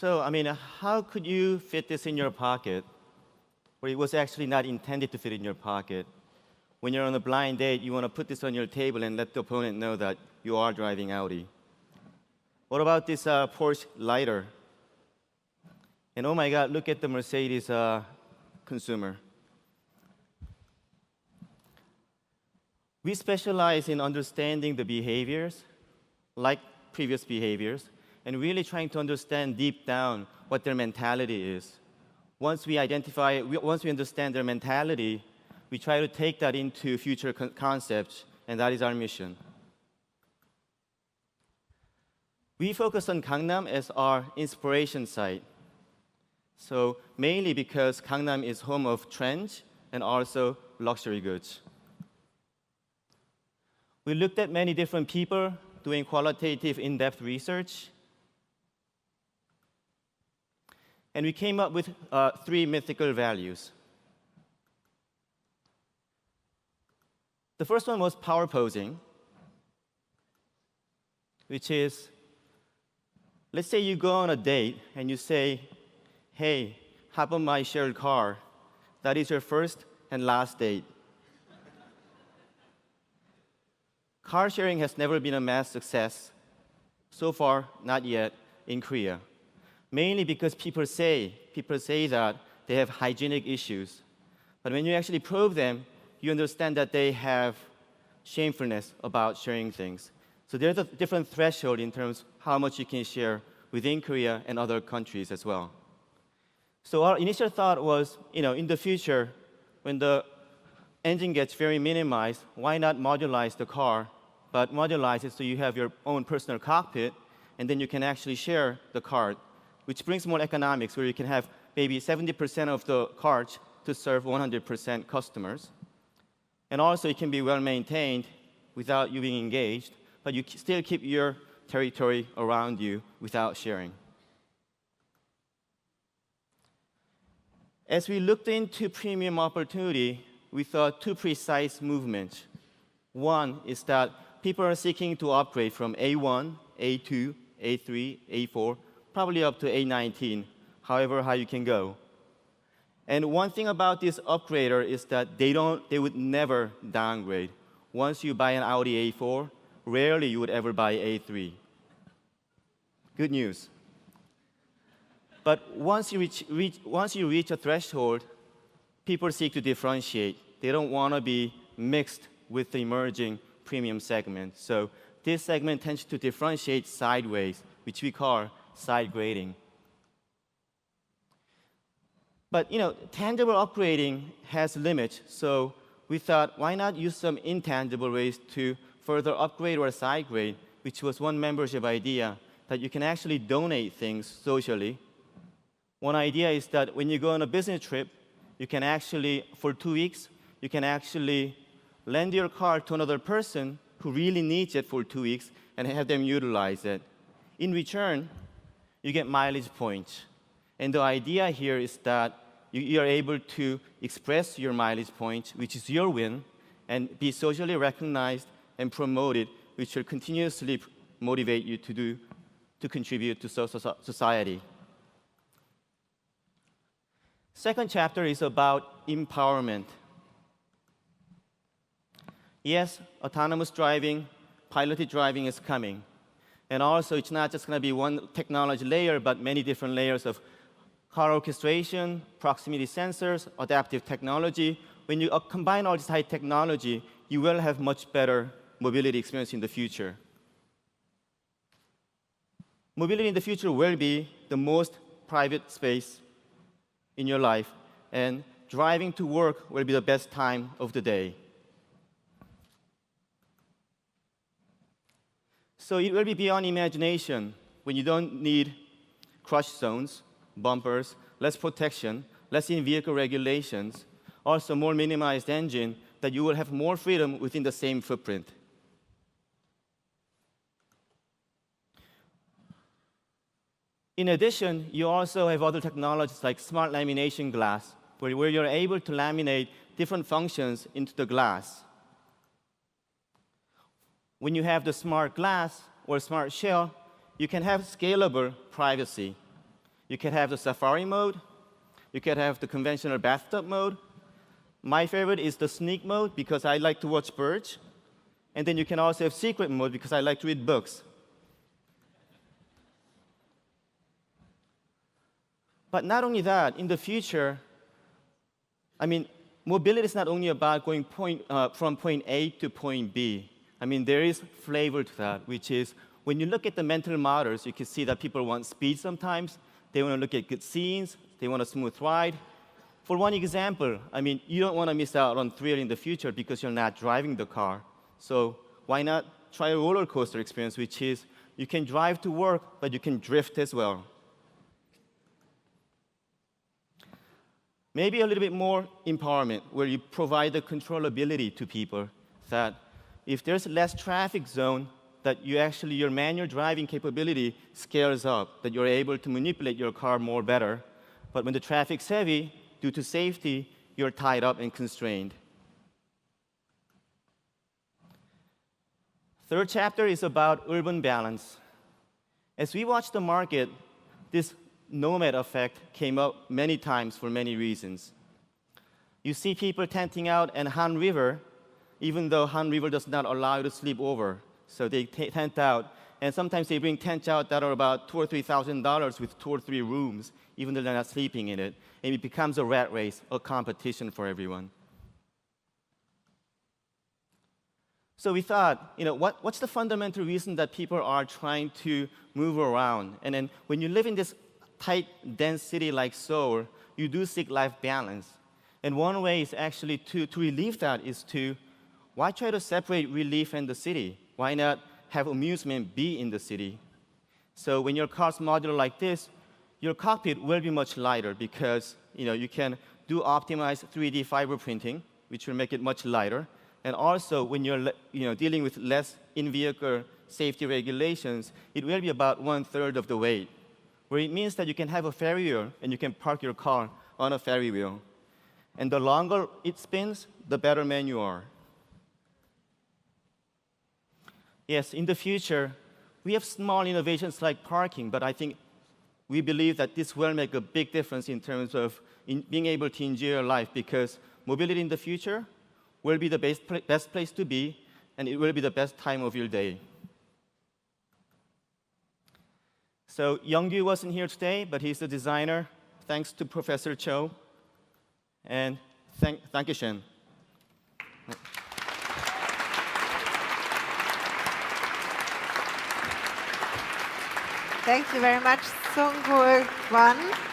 So, how could you fit this in your pocket, where it was actually not intended to fit in your pocket? When you're on a blind date, you want to put this on your table and let the opponent know that you are driving Audi. What about this Porsche lighter? And oh my God, look at the Mercedes consumer. We specialize in understanding the behaviors, like previous behaviors, and really trying to understand deep down what their mentality is. Once we understand their mentality, we try to take that into future concepts, and that is our mission. We focus on Gangnam as our inspiration site. So mainly because Gangnam is home of trends and also luxury goods. We looked at many different people doing qualitative, in-depth research. And we came up with 3 mythical values. The first one was power posing, which is, let's say you go on a date and you say, hey, hop on my shared car. That is your first and last date. Car sharing has never been a mass success. So far, not yet, in Korea. Mainly because people say that they have hygienic issues. But when you actually probe them, you understand that they have shamefulness about sharing things. So there's a different threshold in terms of how much you can share within Korea and other countries as well. So our initial thought was, in the future, when the engine gets very minimized, why not modularize the car, but modularize it so you have your own personal cockpit, and then you can actually share the car, which brings more economics, where you can have maybe 70% of the carts to serve 100% customers. And also, it can be well maintained without you being engaged, but you still keep your territory around you without sharing. As we looked into premium opportunity, we thought 2 precise movements. One is that people are seeking to upgrade from A1, A2, A3, A4, probably up to A19, however high you can go. And one thing about this upgrader is that they would never downgrade. Once you buy an Audi A4, rarely you would ever buy A3. Good news. But once you reach a threshold, people seek to differentiate. They don't want to be mixed with the emerging premium segment. So this segment tends to differentiate sideways, which we call side grading. But tangible upgrading has limits, so we thought, why not use some intangible ways to further upgrade or side grade, which was one membership idea, that you can actually donate things socially. One idea is that when you go on a business trip, you can actually, for 2 weeks, you can actually lend your car to another person who really needs it for 2 weeks and have them utilize it. In return, you get mileage points. And the idea here is that you are able to express your mileage points, which is your win, and be socially recognized and promoted, which will continuously motivate you to contribute to society. Second chapter is about empowerment. Yes, autonomous driving, piloted driving is coming. And also, it's not just going to be one technology layer, but many different layers of car orchestration, proximity sensors, adaptive technology. When you combine all this high technology, you will have much better mobility experience in the future. Mobility in the future will be the most private space in your life, and driving to work will be the best time of the day. So it will be beyond imagination when you don't need crush zones, bumpers, less protection, less in-vehicle regulations, also more minimized engine, that you will have more freedom within the same footprint. In addition, you also have other technologies like smart lamination glass, where you're able to laminate different functions into the glass. When you have the smart glass or smart shell, you can have scalable privacy. You can have the safari mode. You can have the conventional bathtub mode. My favorite is the sneak mode because I like to watch birds. And then you can also have secret mode because I like to read books. But not only that, in the future, I mean, mobility is not only about going from point A to point B. I mean, there is flavor to that, which is when you look at the mental models, you can see that people want speed sometimes. They want to look at good scenes. They want a smooth ride. For one example, I mean, you don't want to miss out on thrill in the future because you're not driving the car. So why not try a roller coaster experience, which is you can drive to work, but you can drift as well. Maybe a little bit more empowerment, where you provide the controllability to people, that if there's less traffic zone, that your manual driving capability scales up, that you're able to manipulate your car more better. But when the traffic's heavy, due to safety, you're tied up and constrained. Third chapter is about urban balance. As we watch the market, this nomad effect came up many times for many reasons. You see people tenting out in Han River, even though Han River does not allow you to sleep over. So they tent out, and sometimes they bring tents out that are about $2,000 or $3,000 with 2 or 3 rooms, even though they're not sleeping in it. And it becomes a rat race, a competition for everyone. So we thought, what's the fundamental reason that people are trying to move around? And then when you live in this tight, dense city like Seoul, you do seek life balance. And one way is actually to relieve that is why try to separate relief and the city? Why not have amusement be in the city? So when your car's modular like this, your cockpit will be much lighter because you can do optimized 3D fiber printing, which will make it much lighter. And also, when you're dealing with less in-vehicle safety regulations, it will be about 1/3 of the weight, where it means that you can have a ferry wheel and you can park your car on a ferry wheel. And the longer it spins, the better man you are. Yes, in the future, we have small innovations like parking, but I think we believe that this will make a big difference in terms of being able to enjoy your life, because mobility in the future will be the best place to be, and it will be the best time of your day. So Youngju wasn't here today, but he's the designer. Thanks to Professor Cho. And thank you, Shen. Thank you very much, Sung-Hul Kwon.